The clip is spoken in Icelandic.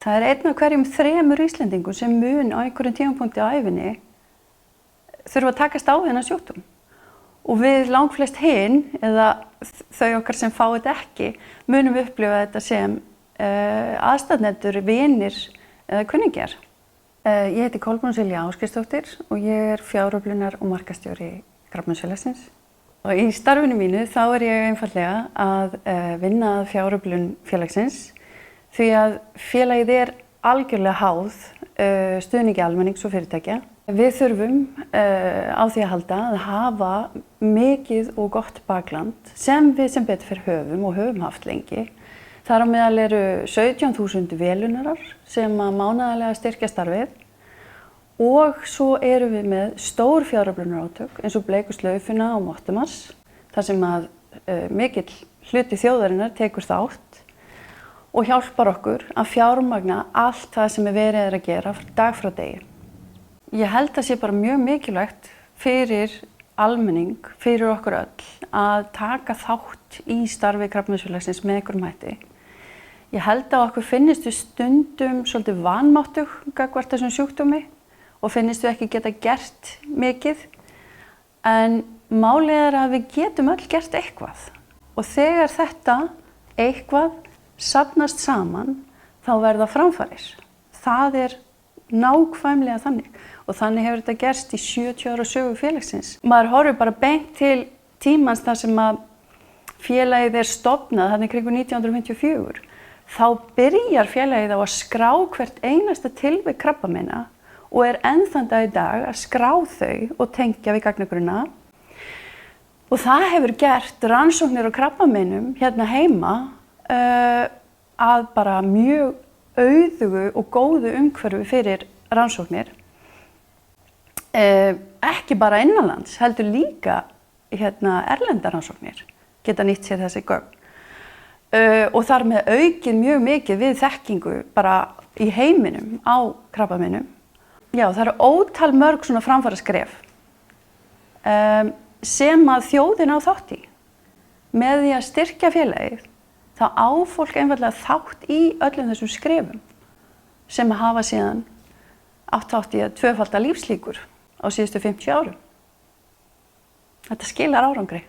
Það einn af hverjum 3 Íslendingum sem mun á einhverjum tímapunkti á ævinni þurfa að takast á við þennan sjúkdóm. Og við langflest hin, eða þau okkar sem fá þetta ekki, munum upplifa þetta sem aðstandendur, vinir eða kunningjar. Ég heiti Kolbrún Silja Ásgeirsdóttir og ég er fjáröflunar- og markaðsstjóri Krabbameinsfélagsins. Og í starfinu mínu þá er ég einfaldlega að vinna að fjáröflun félagsins því að félagið er algjörlega háð stuðningi almennings og fyrirtækja. Við þurfum á því að halda að hafa mikið og gott bakland sem við sem betur fyrir höfum og höfum haft lengi. Þar á meðal eru 17.000 velunarar sem að mánaðarlega styrkja starfið og svo erum við með stór fjáröflunarátök eins og Bleiku slaufuna á Mottumars þar sem að mikill hluti þjóðarinnar tekur þátt og hjálpar okkur að fjármagna allt það sem verið að gera dag frá degi. Ég held að sé bara mjög mikilvægt fyrir almenning, fyrir okkur öll, að taka þátt í starfi Krabbameinsfélagsins með einhverjum hætti. Ég held að okkur finnist við stundum svolítið vanmáttug gagnvart þessum sjúkdómi og finnist við ekki geta gert mikið, en málið er að við getum öll gert eitthvað. Og þegar þetta eitthvað safnast saman, þá verða framfarir. Það er nákvæmlega þannig og þannig hefur þetta gerst í 70 ára sögu félagsins. Maður horfir bara beint til tímans þar sem að félagið er stofnað þarna í kringum 1954. Þá byrjar félagið á að skrá hvert einasta tilvik krabbameina og er enn þann dag í dag að skrá þau og tengja við gagnagrunna. Og það hefur gert rannsóknir á krabbameinum hérna heima að bara mjög auðugu og góðu umhverfi fyrir rannsóknir. Ekki bara innanlands, heldur líka erlendar rannsóknir geta nýtt sér þessi gögn. Og þar með aukið mjög mikið við þekkingu bara í heiminum á krabbameinum. Já, það eru ótal mörg svona framfaraskref sem að þjóðin á þátt í. Með því að styrkja félagið, þá á fólk einfaldlega þátt í öllum þessum skrefum sem hafa síðan átt þátt í að tvöfalda lífslíkur á síðustu 50 árum. Þetta skilar árangri.